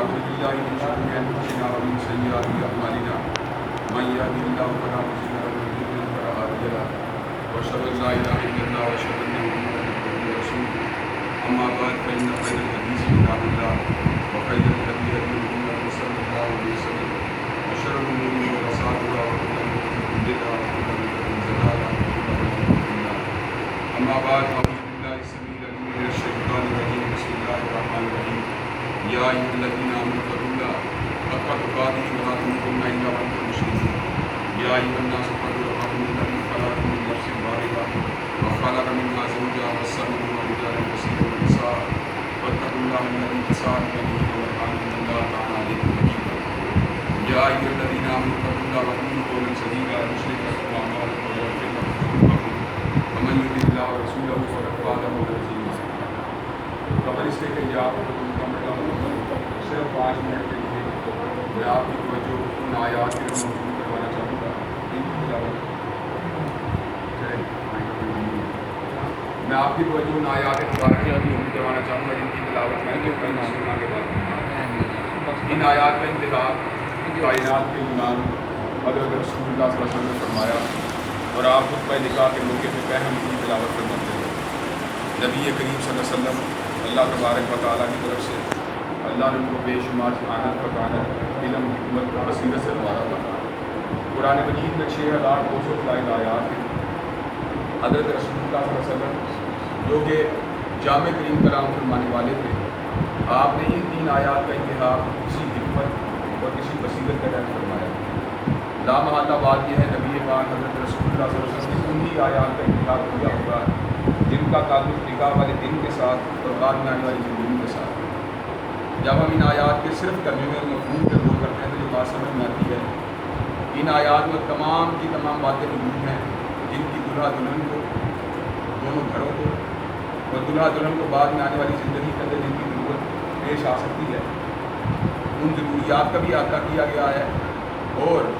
ونعوذ بالله من شرور أنفسنا ومن سيئات أعمالنا من يهده الله فلا مضل له ومن يضلل فلا هادي له وأشهد أن لا إله إلا الله وأشهد أن محمدا عبده ورسوله أما بعد فإن خير الحديث كتاب الله وخير الهدي هدي محمد صلى الله عليه وسلم وشر الأمور محدثاتها وكل محدثة بدعة وكل بدعة ضلالة وكل ضلالة في النار. أما بعد أعوذ بالله السميع العليم من الشيطان الرجيم بسم الله الرحمن الرحيم يا أيها الذين آمنوا اتقوا الله حق تقاته ولا تموتن إلا وأنتم مسلمون يا أيها الناس اتقوا ربكم الذي خلقكم من نفس واحدة وخلق منها زوجها وبث منهما رجالا كثيرا ونساء واتقوا الله الذي تساءلون به والأرحام إن الله كان عليكم رقيبا يا أيها الذين آمنوا اتقوا الله وقولوا قولا سديدا يصلح لكم أعمالكم ويغفر لكم ذنوبكم ومن يطع الله ورسوله فقد فاز فوزا عظيما. قبل اس کے کہ آپ کو صرف 5 منٹ کے لیے میں آپ کی توجہ ان آیات کے موضوع کروانا چاہوں گا ان کی تلاوت میں آپ کی توجہ ان آیات مبارکہ کی کروانا چاہوں گا جن کی تلاوت میں نے کل سننا کے بعد ان آیات کا انتخاب کائنات کے امام حضرت رسول اللہ صلی اللہ علیہ وسلم نے فرمایا اور آپ خطبہ نکاح کے موقع پہ پہم کی تلاوت کرنا چاہیے. نبی کریم صلی اللہ علیہ وسلم اللہ تبارک و تعالیٰ کی طرف سے اللہ نے ان کو بے شمار ذہانت فکانت علم حکمت اور بصیرت سے نوازا تھا. قرآن مجید میں 6200 آیات ہیں. حضرت رسول اللہ صلی اللہ علیہ وسلم جو کہ جامع کریم کلام فرمانے والے تھے, آپ نے ان 3 آیات کا انتخاب کسی حکمت اور کسی بصیرت کا تحت فرمایا. لامحالہ بات یہ ہے نبی پاک حضرت رسول اللہ صلی اللہ علیہ وسلم نے انہی آیات کا انتخاب کیا ہوگا جن کا تعلق نکاح والے دن کے ساتھ اور بعد میں آنے والی زندگی کے ساتھ. جب ہم ان آیات کے صرف ترجمے اور مفہوم پہ غور کرتے ہیں تو جو بات سمجھ میں آتی ہے ان آیات میں تمام کی تمام باتیں موجود ہیں جن کی دلہا دلہن کو, دونوں گھروں کو اور دلہا دلہن کو بعد میں آنے والی زندگی کے اندر جن کی ضرورت پیش آ سکتی ہے ان ضروریات کا بھی احاطہ کیا گیا ہے اور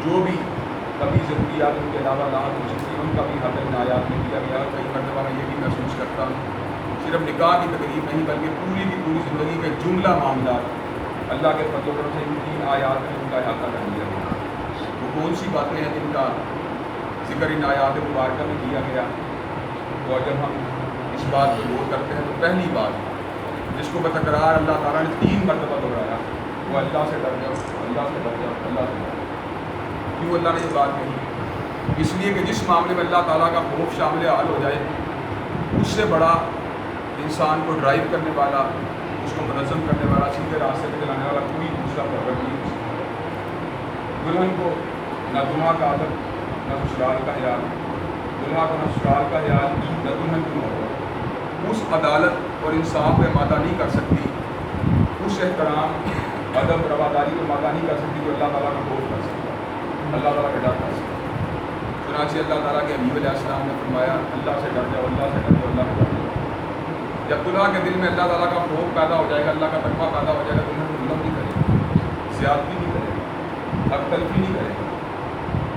جو بھی کبھی ضروریات ان کے علاوہ لاحق ہو سکتی ان کا بھی حل ان آیات میں کیا گیا. کئی مرتبہ میں یہ بھی محسوس کرتا ہوں صرف نکاح کی تقریب نہیں بلکہ پوری کی پوری زندگی کے جملہ معاملات اللہ کے فضل و کرم سے ان 3 آیات میں ان کا احاطہ کر دیا گیا. وہ کون سی باتیں ہیں جن کا ذکر ان آیات مبارکہ میں کیا گیا؟ اور جب ہم اس بات کو غور کرتے ہیں تو پہلی بات جس کو بتکرار اللہ تعالیٰ نے 3 مرتبہ دہرایا وہ اللہ سے ڈر جاؤ, اللہ سے ڈر جاؤ, اللہ سے ڈر جاؤ. کیوں اللہ نے یہ بات کہی؟ اس لیے کہ جس معاملے میں اللہ تعالیٰ کا خوف شامل حال ہو جائے اس سے بڑا انسان کو ڈرائیو کرنے والا, اس کو منظم کرنے والا, سیدھے راستے پہ چلانے والا کوئی دوسرا پرور نہیں ہو سکتا. دلہن کو نہ دلہا کا ادب نہ سسرال کا خیال, دلہا کو نہ سسرال کا خیال نہ دلہن کی محبت اس عدالت اور انصاف پہ مادہ نہیں کر سکتی, اس احترام ادب رواداری کو مادہ نہیں کر سکتی جو اللہ تعالیٰ کا خوف کر سکتا, اللہ تعالیٰ کا ڈر کر سکتا. چنانچہ اللہ تعالیٰ کے حبیب علیہ السلام نے فرمایا اللہ سے ڈر جاؤ, اللہ سے ڈر جاؤ, اللہ سے ڈر جاؤ. جب دلہا کے دل میں اللہ تعالیٰ کا خوف پیدا ہو جائے گا, اللہ کا تقویٰ پیدا ہو جائے گا, دلہن کو ظلم نہیں کرے گا, زیادتی نہیں کرے گا, حق تلفی نہیں کرے گا,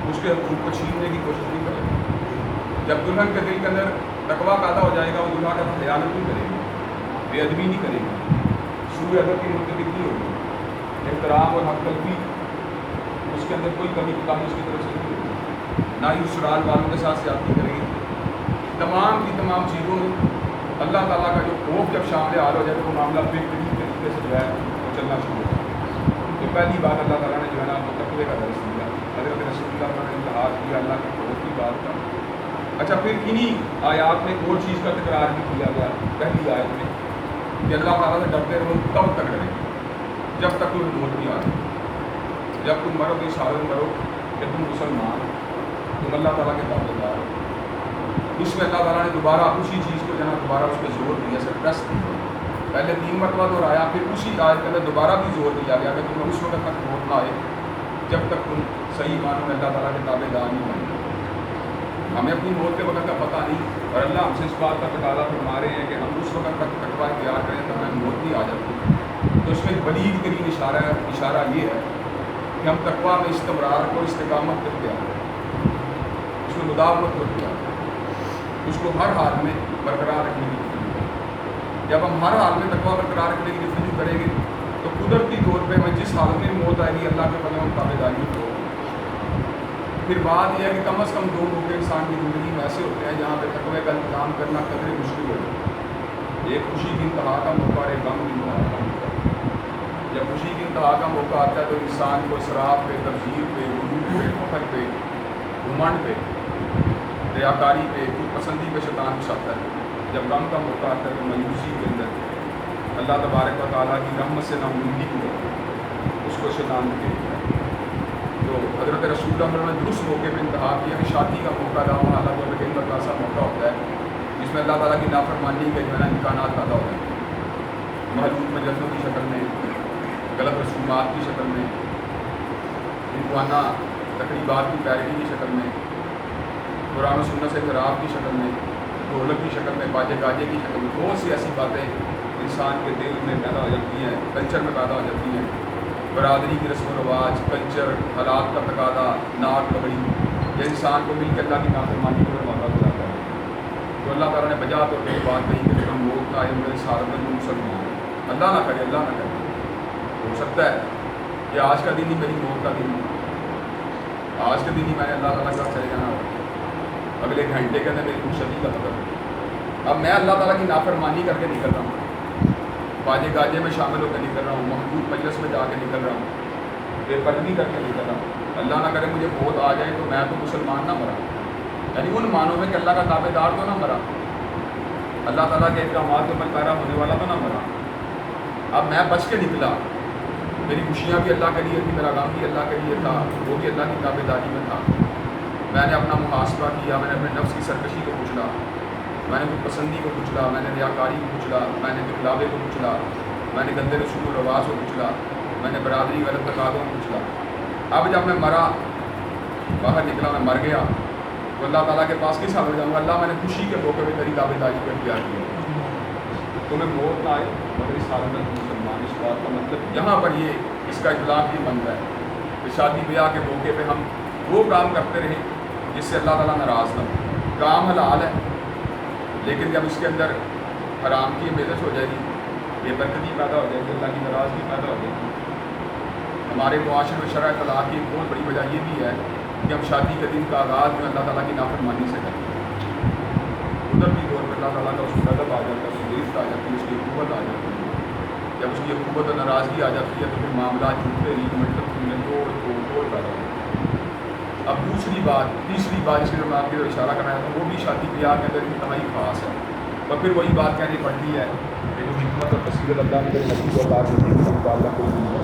اس کے حقوق کو چھیننے کی کوشش نہیں کرے گا. جب دلہن کے دل کے اندر تقویٰ پیدا ہو جائے گا وہ دلہا کا خیانت نہیں کرے گی, بے ادبی نہیں کرے گی, سوء ادب کی مرتکب نہیں ہوگی, احترام اور حق تلفی اس کے اندر کوئی کمی کمی اس کی طرف سے نہیں ہوگی, نہ ہی سسرال والوں کے ساتھ زیادتی کرے گی. تمام کی تمام چیزوں میں اللہ تعالیٰ کا جو خوف جب شامل حال ہو جائے تو وہ معاملہ بہترین طریقے سے جو ہے وہ چلنا شروع ہو جائے. تو پہلی بات اللہ تعالیٰ نے جو ہے نا وہ تقوی کا درس دیا, حضرت رسول اللہ نے انتہا کیا اللہ کے خوف کی بات کا. اچھا پھر انہی آیات میں ایک اور چیز کا تکرار بھی کیا گیا پہلی آیت میں کہ اللہ تعالیٰ سے ڈرتے رہو تب تک ڈریں جب تک کوئی موت نہیں آتی. جب تم مرو تو اس حالت مرو کہ تم مسلمان, تم اللہ تعالیٰ کے تابع دار ہو. اس میں اللہ تعالیٰ نے دوبارہ اسی چیز کو جو ہے دوبارہ اس پہ زور دیا, سرپرس دیا. پہلے 3 مرتبہ دہرایا, پھر اسی آیت کے اندر دوبارہ بھی زور دیا گیا کہ تمہیں اس وقت تک موت نہ آئے جب تک تم صحیح معنوں میں اللہ تعالیٰ کے تابع دار نہیں بنے. ہمیں اپنی موت کے وقت کا پتہ نہیں اور اللہ ہم سے اس بات کا تقاضا فرما رہے ہیں کہ ہم اس وقت تک تقویٰ اختیار کریں تب ہمیں موت نہیں آ جاتی. تو اس میں بلیغ ترین اشارہ یہ ہے کہ ہم تقویٰ میں استمرار اور استقامت کو اختیار کریں, اس میں مداومت کو اختیار کریں, اس کو ہر حال میں برقرار رکھنے کی. جب ہم ہر حال میں تقویٰ برقرار رکھنے کی جستجو کریں گے تو جس حالت میں موت آئے گی اللہ کے فضل و تابع داری کرو. پھر بات یہ ہے کہ کم از کم 2 موقع انسان کی زندگی میں ایسے ہوتے ہیں جہاں پہ تقوی کا انتظام کرنا قدرے مشکل ہو جائے. ایک خوشی کی انتہا کا موقع اور ایک غم کی انتہا کا موقع. جب خوشی کی انتہا کا موقع آتا ہے تو انسان کو اسراف پہ، تبذیر پہ، غرور پہ، فخر پہ، گھمنڈ پہ، ریاکاری پہ، خود پسندی پہ شیطان گھساتا ہے. جب غم کا موقع آتا ہے تو مایوسی کے اندر اللہ تبارک و تعالیٰ کی رحمت سے ناامیدی کی اس کو شیطان دیتا ہے. تو حضرت رسول اللہ نے درست موقع پہ انتہا کیا کہ شادی کا موقع تھا. وہاں اللہ تعالیٰ کا ایسا موقع ہوتا ہے جس میں اللہ تعالیٰ کی نافرمانی کے جو ہے نا امکانات پیدا ہوتے ہیں. محدود مجلسوں کی شکل میں، غلط رسومات کی شکل میں، انکوانہ تقریبات کی پیروی کی شکل میں، قرآن و سنت سے خراب کی شکل میں، ڈھولک کی شکل میں، باجے گاجے کی شکل میں. بہت سی ایسی باتیں انسان کے دل میں پیدا ہو جاتی ہیں، کلچر میں پیدا ہو جاتی ہیں. برادری کی رسم و رواج، کلچر، حالات کا تقاضا، ناک پگڑی، یہ انسان کو مل کے اللہ کی نافرمانی کو برباد ہو جاتا ہے. تو اللہ تعالیٰ نے بجا طور پہ بات کہی کہ ہم موت آئے ہوئے سارے دن مسلمان، اللہ نہ کرے، اللہ نہ کرے. ہو سکتا ہے کہ آج کا دن ہی میری موت کا دن ہے، آج کے دن ہی میں نے اللہ تعالیٰ کا چلے جانا ہو، اگلے گھنٹے کے اندر میری خوشی کا خبر. اب میں اللہ تعالیٰ کی نافرمانی کر کے نکل رہا ہوں، باجے گاجے میں شامل ہو کے نکل رہا ہوں، محدود مجلس میں جا کے نکل رہا ہوں، بے پردگی کر کے نکل رہا ہوں. اللہ نہ کرے مجھے موت آ جائے تو میں تو مسلمان نہ مرا، یعنی ان معنوں میں کہ اللہ کا تابع دار تو نہ مرا، اللہ تعالیٰ کے احکامات کے عمل پیرا ہونے والا تو نہ مرا. اب میں بچ کے نکلا، میری خوشیاں بھی اللہ کے لیے تھی، میرا غم بھی اللہ کے لیے تھا، وہ بھی اللہ کی تابع داری میں تھا. میں نے اپنا محاسبہ کیا، میں نے اپنے نفس کی سرکشی کو کچلا، میں نے خود پسندی کو کچلا، میں نے ریاکاری کو کچلا، میں نے دکھلاوے کو کچلا، میں نے گندے رسوم و رواج کو کچلا، میں نے برادری غلط تقاضوں کو کچلا. اب جب میں مرا، باہر نکلا، میں مر گیا تو اللہ تعالیٰ کے پاس کس حال میں جاؤں گا؟ اللہ میں نے خوشی کے موقع پہ تیری تابع داری کو اختیار کیا، تمہیں موت نہ آئے مگر اس حال میں مسلمان. اس بات کا مطلب یہاں پر یہ اس کا اطلاق یہ بنتا ہے کہ شادی بیاہ کے موقع پہ ہم وہ کام کرتے رہیں جس سے اللہ تعالیٰ ناراض نہ ہو. کام حلال ہے لیکن جب اس کے اندر حرام کی بےزش ہو جائے گی، بے برکتی پیدا ہو جائے گی، اللہ کی ناراضگی پیدا ہو جائے گی. ہمارے معاشرے میں شرع طلاق کی ایک بہت بڑی وجہ یہ بھی ہے کہ ہم شادی کے دن کا آغاز جو اللہ تعالیٰ کی نافرمانی سے کرتے ہیں. قدرتی طور پر اللہ تعالیٰ کا اس کو ادب آ جاتا ہے، اس کی عزت آ جاتی ہے، اس کی قوت آ جاتی ہے. جب اس کی قوت اور ناراضگی آ جاتی ہے تو پھر معاملات چھوٹتے نہیں، مطلب توڑ پیدا ہوتی ہے. اب دوسری بات، تیسری بات جس میں میں آپ کی اشارہ کرنا چاہتا ہوں، وہ بھی شادی بیاہ کے اندر انتہائی خاص ہے. اور پھر وہی بات کہنی پڑتی ہے کہ جو حکمت اور بصیرت اللہ نے نبی کو عطا کی تھی، اس کا مقابلہ کوئی نہیں ہے.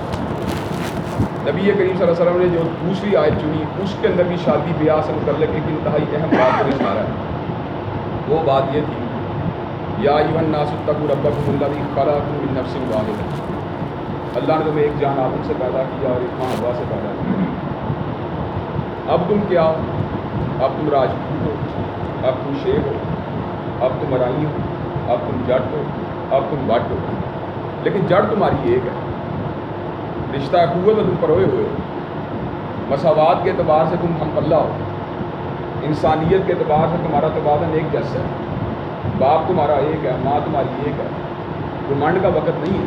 نبی کریم صلی اللہ علیہ وسلم نے جو دوسری آیت چنی اس کے اندر بھی شادی بیاہ سے متعلق ایک انتہائی اہم بات پر اشارہ ہے. وہ بات یہ تھی، یا ایھا الناس اتقوا ربکم الذی خلقکم من نفس واحدۃ. اللہ نے تمہیں ایک جان آدم سے پیدا کیا اور ایک ماں حوا سے پیدا کیا. اب تم کیا ہو؟ اب تم راجپوت ہو، اب تم شیخ ہو، اب تم ارائی ہو، اب تم جٹ ہو، اب تم بٹ ہو، لیکن جڑ تمہاری ایک ہے. رشتہ اخوت میں تم پروئے ہوئے ہو، مساوات کے اعتبار سے تم ہم پلہ ہو، انسانیت کے اعتبار سے تمہارا توازن ایک جیسا ہے. باپ تمہارا ایک ہے، ماں تمہاری ایک ہے. گھمنڈ کا وقت نہیں ہے،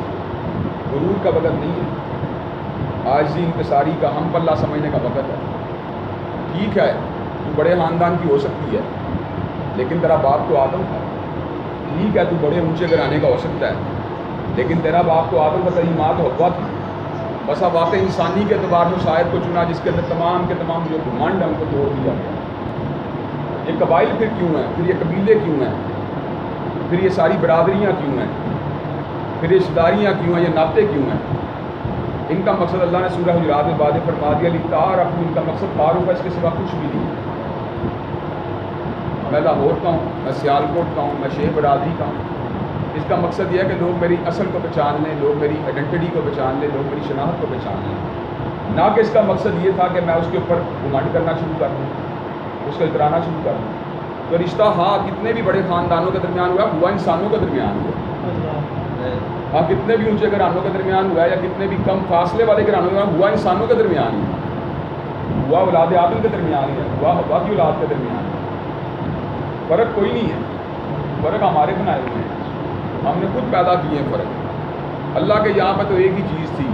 غرور کا وقت نہیں ہے، عاجزی انکساری کا ہم پلہ سمجھنے کا وقت ہے. ٹھیک ہے تو بڑے خاندان کی ہو سکتی ہے لیکن تیرا باپ تو آدم تھا. ٹھیک ہے تو بڑے اونچے گھرانے کا ہو سکتا ہے لیکن تیرا باپ تو آدم تھا، تیری ماں تو حوا تھی. بس اب واقع انسانی کے اعتبار سے شاید کو چنا جس کے اندر تمام کے تمام جو گھمنڈ ہے ان کو توڑ دیا گیا. یہ قبائل پھر کیوں ہیں؟ پھر یہ قبیلے کیوں ہیں؟ پھر یہ ساری برادریاں کیوں ہیں؟ پھر یہ رشتہ داریاں کیوں ہیں؟ یہ ناطے کیوں ہیں؟ ان کا مقصد اللہ نے سورہ حجرات میں واضح فرما دیا، لتعارفوا. ان کا مقصد تعارف ہے، اس کے سوا کچھ بھی نہیں. میں لاہور کا ہوں، میں سیالکوٹ کا ہوں، میں شیخ برادری کا ہوں. اس کا مقصد یہ ہے کہ لوگ میری اصل کو پہچان لیں، لوگ میری آئیڈینٹی کو پہچان لیں، لوگ میری شناخت کو پہچان لیں. نہ کہ اس کا مقصد یہ تھا کہ میں اس کے اوپر گھمنڈ کرنا شروع کر دوں، اس کو اترانا شروع کر دوں. تو رشتہ ہاں کتنے بھی بڑے خاندانوں کے درمیان ہوا انسانوں کے درمیان ہوا. ہاں کتنے بھی اونچے گھرانوں کے درمیان ہوا یا کتنے بھی کم فاصلے والے گھرانوں کے درمیان ہوا انسانوں کے درمیان ہی ہوا، اولاد آدم کے درمیان ہی ہے، ہوا حوا کی اولاد کے درمیان ہے. فرق کوئی نہیں ہے، فرق ہمارے بنائے ہوئے ہیں، ہم نے خود پیدا کیے ہیں فرق. اللہ کے یہاں پہ تو ایک ہی چیز تھی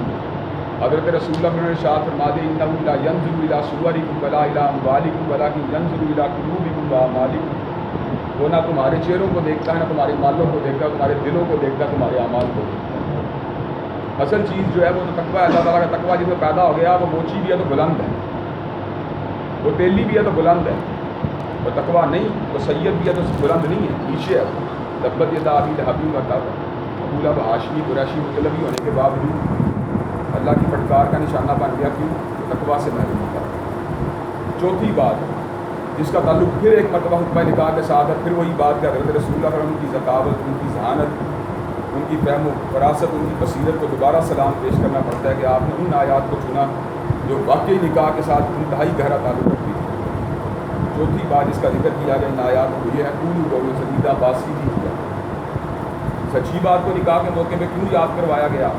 حضرت رسول اللہ نے ارشاد فرما دیا انہ لا ینظر الی صورکم ولا الی اموالکم ولکن ینظر الی قلوبکم واعمالکم، وہ نہ تمہارے چہروں کو دیکھتا ہے، نہ تمہارے مالوں کو دیکھتا ہے، تمہارے دلوں کو دیکھتا ہے، تمہارے اعمال کو دیکھتا ہے۔ اصل چیز جو ہے وہ تو تقویٰ ہے، اللہ تعالیٰ کا تقویٰ جس میں پیدا ہو گیا وہ موچی بھی ہے تو بلند ہے، وہ تیلی بھی ہے تو بلند ہے، وہ تقویٰ نہیں، وہ سید بھی ہے تو بلند نہیں ہے، نیچے ہے۔ تبت یدا ابی لہب وتب، ابو لہب ہاشمی قریشی مطلبی ہونے کے باوجود اللہ کی پھٹکار کا نشانہ بن گیا، کیوں؟ تقویٰ سے محروم تھا۔ چوتھی بات جس کا تعلق پھر ایک مرتبہ خطبہ نکاح کے ساتھ ہے، پھر وہی بات کہ حضرت رسول اللہ علیہ وسلم کی ذکاوت، ان کی ذہانت، ان کی فہم و فراست، ان کی بصیرت کو دوبارہ سلام پیش کرنا پڑتا ہے کہ آپ نے ان آیات کو چنا جو واقعی نکاح کے ساتھ انتہائی گہرا تعلق رکھتی تھی۔ چوتھی بات جس کا ذکر کیا گیا ان آیات کو یہ ہے قولوا قولا سدیدا، باسیدی کیا۔ سچی بات کو نکاح کے موقع پہ کیوں یاد کروایا گیا؟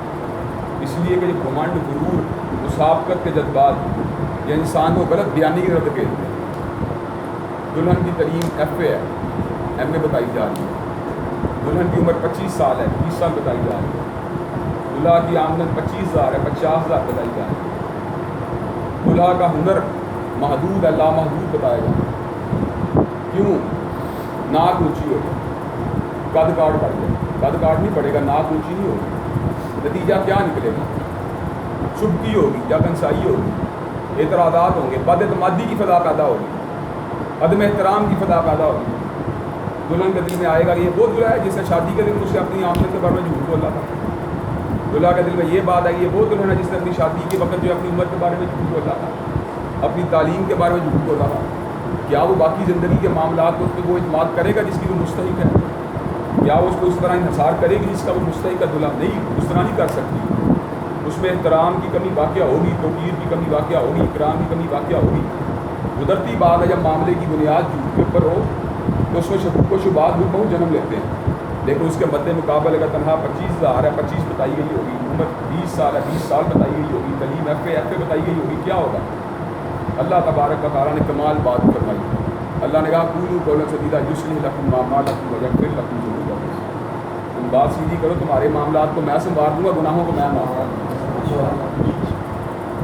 اس لیے کہ یہ گھمنڈ، غرور، مسابقت کے جذبات یہ انسان کو غلط بیانی کی رد کے ہیں۔ دلہن کی تعلیم ایف اے ہے، ایم اے بتائی جا رہی ہے، دلہن کی عمر 25 سال ہے، 20 سال بتائی جا رہی ہے، دلہا کی آمدن 25,000 ہے، 50,000 بتائی جا رہی ہے، دلہا کا ہنر محدود ہے، لامحدود بتایا جا رہا ہے۔ کیوں؟ ناک اونچی ہو جائے، قد کاٹ بڑھ جائے، قد کاٹ نہیں پڑے گا، ناک اونچی نہیں ہوگی، نتیجہ کیا نکلے گا؟ چبکی ہوگی یا کنسائی ہوگی، اعتراضات ہوں گے، بد اعتمادی کی فضا پیدا ہوگی، عدم احترام کی فضا پیدا ہوگی۔ دلہن کے دل میں آئے گا کہ یہ وہ دلہا ہے جس نے شادی کے دن مجھ سے اپنی آمدن کے بارے میں جھوٹ بولا تھا، دلہا کے دل میں یہ بات ہے کہ یہ وہ دلہن ہے جس نے اپنی شادی کے وقت جو اپنی عمر کے بارے میں جھوٹ بولا تھا، اپنی تعلیم کے بارے میں جھوٹ بولا تھا۔ کیا وہ باقی زندگی کے معاملات کو اس پہ وہ اعتماد کرے گا جس کی وہ مستحق ہے؟ کیا وہ اس کو اس طرح انحصار کرے گی جس کا وہ مستحق ہے؟ دلہا نہیں، اس طرح نہیں کر سکتی۔ اس میں احترام کی کمی واقع ہوگی، توقیر کی کمی واقع ہوگی، اکرام کی کمی واقع ہوگی۔ قدرتی بات ہے جب معاملے کی بنیاد جھوٹ کے اوپر ہو تو اس میں شکوک و شبہات بھی بہت جنم لیتے ہیں، لیکن اس کے مد مقابل اگر تنہا 25,000 ہے، 25 بتائی گئی ہوگی، عمر 20 سال ہے، 20 سال بتائی گئی ہوگی، تعلیم ایف اے بتائی گئی ہوگی، کیا ہوگا؟ اللہ تبارک و تعالیٰ نے کمال بات فرمائی۔ اللہ نے کہا قولوا قولا سدیدا یصلح لکم اعمالکم ویغفر لکم ذنوبکم، تم بات سیدھی کرو، تمہارے معاملات کو میں سنوار دوں گا، گناہوں کو میں معاف کر دوں گا۔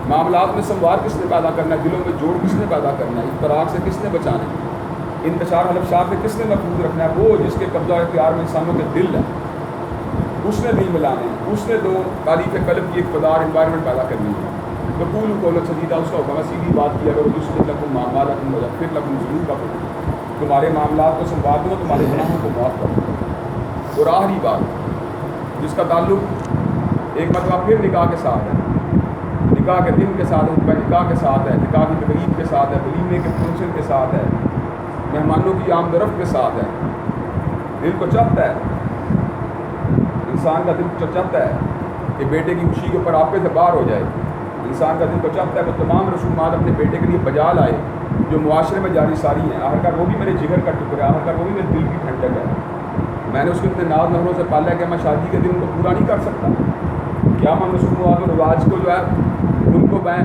معاملات میں سموار کس نے پیدا کرنا ہے؟ دلوں میں جوڑ کس نے پیدا کرنا ہے؟ اختراق سے کس نے بچانا ہے؟ انتشار حلفشات سے کس نے محفوظ رکھنا ہے؟ وہ جس کے قبضہ اختیار میں انسانوں کے دل ہے، اس نے دل ملانے ہیں، اس نے دو تعریف قلب کی اقتدار انوائرمنٹ پیدا کرنی ہے۔ تو قولوا قولا سدیدا اس کا حکم ہے سیدھی بات کیا کرو، یصلح لکم اعمالکم ویغفر لکم ذنوبکم، تمہارے معاملات کو سنوار دوں گا، تمہارے گناہوں کو معاف کر دوں گا۔ اور آخری بات جس کا تعلق ایک مرتبہ پھر نکاح کے ساتھ ہے، نکاح کے دن کے ساتھ ہے، نکاح کے ساتھ ہے، نکاح کی تقریب کے ساتھ ہے، ولیمے کے فنکشن کے ساتھ ہے، مہمانوں کی آمد و رفت کے ساتھ ہے۔ دل کو چاہتا ہے، انسان کا دل کو چاہتا ہے کہ بیٹے کی خوشی کے اوپر آپے سے باہر ہو جائے، انسان کا دل کو چاہتا ہے وہ تمام رسومات اپنے بیٹے کے لیے بجا لائے جو معاشرے میں جاری ساری ہیں۔ آخرکار وہ بھی میرے جگر کا ٹکڑا ہے، آخرکار وہ بھی میرے دل کی ٹھنڈک ہے، میں نے اس کو اتنے ناز نخروں سے پالا ہے کہ میں شادی کے دن ان کو پورا نہیں کر سکتا۔ کیا میں رسومات و رواج کو جو ہے ان کو میں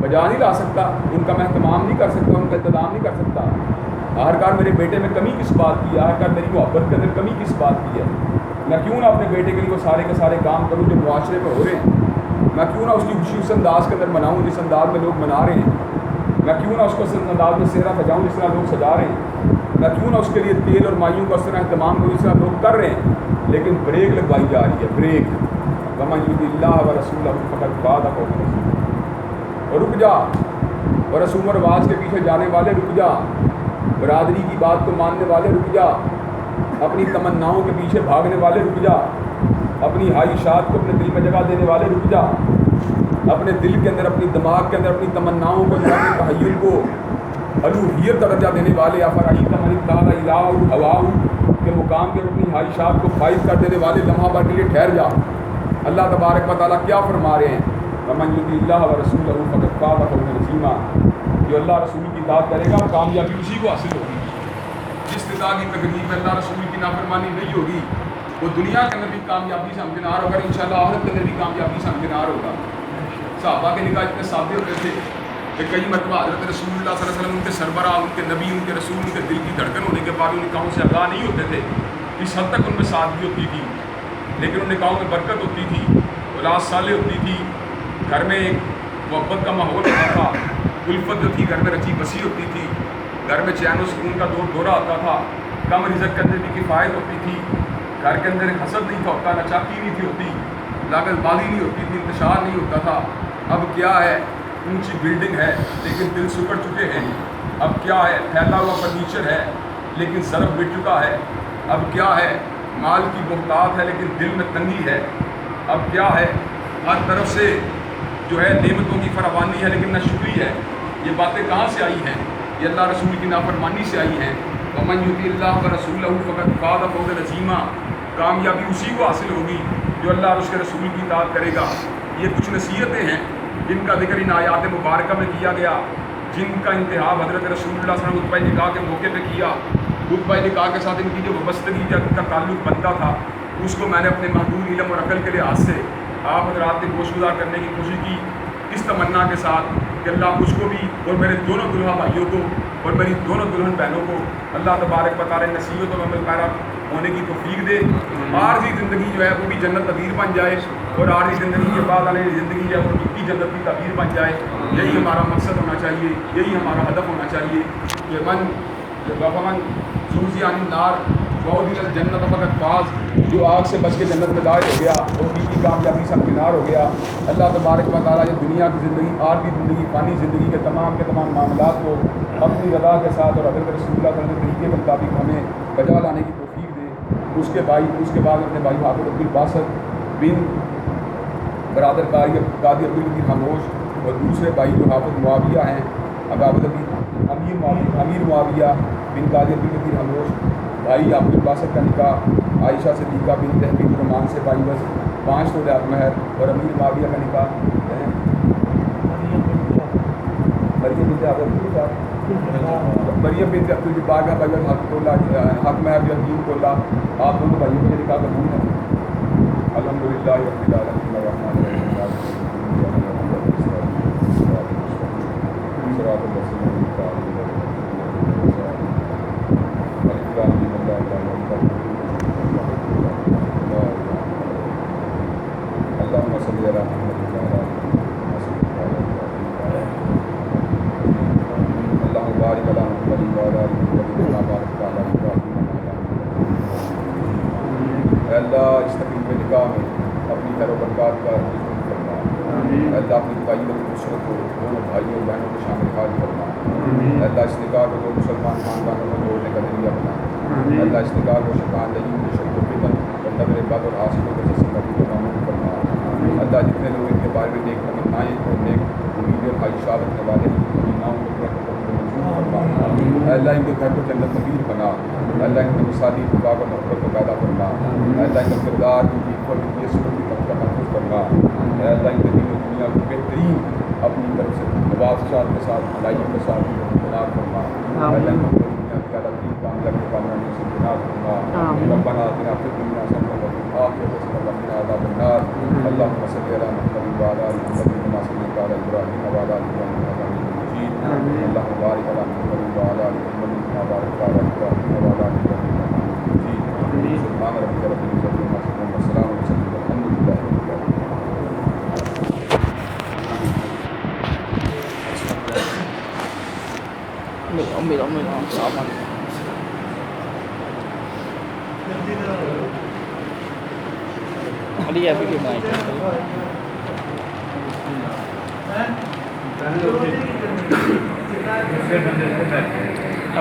بجا نہیں لا سکتا، ان کا میں اہتمام نہیں کر سکتا، ان کا اہتمام نہیں کر سکتا؟ آخرکار میرے بیٹے میں کمی کس بات کی ہے؟ آخرکار میری محبت کے اندر کمی کس بات کی ہے؟ میں کیوں نہ اپنے بیٹے کے لیے وہ سارے کے سارے کام کروں جو معاشرے میں ہو رہے ہیں؟ میں کیوں نہ اس کی خوشی اس انداز کے اندر مناؤں جس انداز میں لوگ منا رہے ہیں؟ میں کیوں نہ اس کو اس انداز میں صحرا سجاؤں جس طرح لوگ سجا رہے ہیں؟ میں کیوں نہ اس کے لیے تیل اور مائیوں کا اس طرح اہتمام کروں جس طرح لوگ کر رہے ہیں؟ لیکن بریک لگوائی جا رہی ہے، بریک۔ وَمَن يُطِعِ اللَّهَ وَرَسُولَهُ فَقَدْ فَازَ فَوْزًا عَظِيمًا۔ اور رک جا، اور رسوم و رواج کے پیچھے جانے والے رک جا، برادری کی بات کو ماننے والے رک جا، اپنی تمناؤں کے پیچھے بھاگنے والے رک جا، اپنی خواہشات کو اپنے دل میں جگہ دینے والے رک جا، اپنے دل کے اندر، اپنی دماغ کے اندر اپنی تمناؤں کو، اپنے تحیل کو الوہیت کا درجہ دینے والے، افرأیت من اتخذ الہہ ہواہ کے مقام کے اپنی خواہشات کو فائز کر دینے والے لمحہ بھر کے لیے ٹھہر جا۔ اللہ تبارک و تعالیٰ کیا فرما رہے ہیں؟ وَمَن يُطِعِ اللَّهَ وَرَسُولَهُ فَقَدْ فَازَ فَوْزًا عَظِيمًا۔ جو اللہ رسول کی اطاعت کرے گا کامیابی اسی کو حاصل ہوگی۔ جس خدا کی تقدیر میں اللہ رسول کی نافرمانی نہیں ہوگی وہ دنیا کے اندر بھی کامیابی سے ہمکنار ہوگا، انشاءاللہ آخرت کے اندر بھی کامیابی سے ہمکنار ہوگا۔ صحابہ کے نکاح اتنے سادے ہوتے تھے کہ کئی مرتبہ حضرت رسول اللہ صلی اللہ علیہ وسلم ان کے سربراہ، ان کے نبی، ان کے رسول، ان کے دل کی دھڑکن ہونے کے بعد ان نکاحوں سے آگاہ نہیں ہوتے تھے۔ اس حد تک ان میں سادگی ہوتی تھی، لیکن ان نکاحوں میں برکت ہوتی تھی، اولاد صالح ہوتی تھی، گھر میں ایک محبت کا ماحول ہوتا تھا، الفت جو تھی گھر میں رچی بسی ہوتی تھی، گھر میں چین و سکون کا دورہ ہوتا تھا، کم رزق کے اندر بھی کفایت ہوتی تھی، گھر کے اندر حسد نہیں تھا ہوتا، نہ چاکی نہیں تھی ہوتی، لاگت بازی نہیں ہوتی تھی، انتشار نہیں ہوتا تھا۔ اب کیا ہے، اونچی بلڈنگ ہے لیکن دل سکڑ چکے ہیں۔ اب کیا ہے، پھیلا ہوا فرنیچر ہے لیکن ضرب مٹ چکا ہے۔ اب کیا ہے، مال کی بہتات ہے لیکن دل میں تنگی ہے۔ اب کیا ہے، ہر طرف سے جو ہے نعمتوں کی فراوانی ہے لیکن نہ شکری ہے۔ یہ باتیں کہاں سے آئی ہیں؟ یہ اللہ رسول کی نافرمانی سے آئی ہیں۔ وَمَن يُطِعِ اللَّهَ وَرَسُولَهُ فَقَدْ فَازَ فَوْزًا عَظِيمًا۔ کامیابی اسی کو حاصل ہوگی جو اللہ اور اس کے رسول کی اطاعت کرے گا۔ یہ کچھ نصیحتیں ہیں جن کا ذکر ان آیات مبارکہ میں کیا گیا، جن کا انتخاب حضرت رسول اللہ صلی اللہ علیہ وسلم خطبہ نکاح کے موقع پہ کیا۔ خطبہ نکاح کے ساتھ ان کی جو وابستگی کا تعلق بنتا تھا، اس کو میں نے اپنے محدود علم اور عقل کے لحاظ سے آپ حضرات کے گوش گزار کرنے کی کوشش کی، اس تمنا کے ساتھ کہ اللہ مجھ کو بھی اور میرے دونوں دلہا بھائیوں کو اور میری دونوں دلہن بہنوں کو اللہ تبارک و تعالی نصیحت و عمل پیرا ہونے کی توفیق دے۔ عارضی زندگی جو ہے وہ بھی جنت تعبیر بن جائے، اور عارضی زندگی کے بعد والی زندگی جو ہے وہ کی جنت کی تعبیر بن جائے۔ یہی ہمارا مقصد ہونا چاہیے، یہی ہمارا ہدف ہونا چاہیے کہ من زوزی عن النار وادخل الجنت فقد فاز، جو آگ سے بچ کے جنت میں داخل ہو گیا وہ کی کامیابی سے کنار ہو گیا۔ اللہ تبارک و تعالیٰ یہ دنیا کی زندگی، عارضی زندگی، فانی زندگی کے تمام معاملات کو اپنی رضا کے ساتھ اور حضرت رسول اللہ صلی اللہ علیہ وسلم کے طریقے کے مطابق ہمیں بجا لانے کی توفیق دے۔ اس کے بعد اپنے بھائی حافظ عبد الباسط بن برادر قاضی عبد القدیر خاموش اور دوسرے بھائی جو حافظ معاویہ ہیں، امیر معاویہ بن قاضی عبد القدیر خاموش، بھائی عبد الباسط کا نکاح عائشہ صدیقہ بن تحقیق الرحمان سے بائی بس 5 تولے مہر، اور امیر معاویہ کا نکاح مریم بنت عبد الجبار کا بھائی حق مہر جو 3 تولہ، آپ دونوں بھائیوں کے نکاح قبول ہیں۔ الحمدللہ رب العالمین الرحمن الرحیم اللہ اس تقریب نکاح میں اپنی خیر و برکات کا ذکر کرنا، اللہ اپنی بھائی و نصرت کو دونوں بھائیوں اور بہنوں کو شامل حال کرنا، اللہ اس نکاح کو دو مسلمان خاندانوں کو جوڑنے کا ذریعہ بنا، اللہ اس نکاح کو شیطان لعین کی شر و فتن اور نظر بد اور حاسدوں کے جسم کا معمول کرنا، اللہ جتنے لوگ ان کے بارے میں نیک تمنائیں اور نیک امید اور خواہشات رکھنے والے تمناؤں کو اللہ ان کے گھر کو جنت نبیر بنا، اللہ ان کے مثالی اتفاق اور محبت کو پیدا کرنا، اللہ ان کا کردار ان کی عفت ان کی عصمت کی طرف کا محفوظ کرنا، اللہ ان کے دین و دنیا کو بہترین اپنی طرف سے نوازشات کے ساتھ بھلائیوں کے ساتھ بنا کرنا، اللہ ان کو دنیا کی اعلیٰ ترین کامیابی کامیابی سے بنا کرنا، ربنا آتنا فی الدنیا حسنۃ وفی الآخرۃ حسنۃ وقنا عذاب النار، اللہم صل علی محمد وعلی آل محمد کما صلیت علی ابراہیم وعلی آل ابراہیم انک حمید مجید، اللہم بارک علی محمد وعلی آل محمد کما بارکت علی ابراہیم وعلی آل ابراہیم انک حمید مجید، سبحان ربک رب العزۃ عما یصفون وسلام علی المرسلین والحمد للہ رب العالمین۔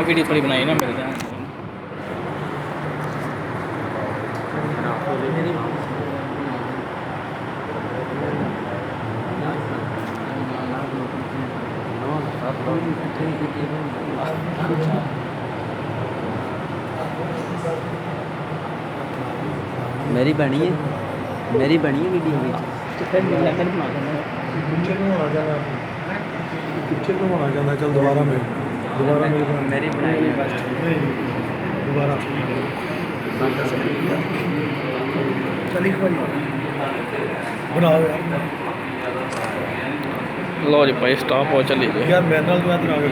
ویڈیو تھوڑی بنائی نا میرے دھیان میری بنی ہے ویڈیو میں تو پھر میں بنا دوں پکچر میں ہونا چاہتا چل دوبارہ میری بنائی ہے بس دوبارہ بنا لو جی بھائی سٹاپ ہو چلی گئی یار میرے نال تو ادھر آ گیا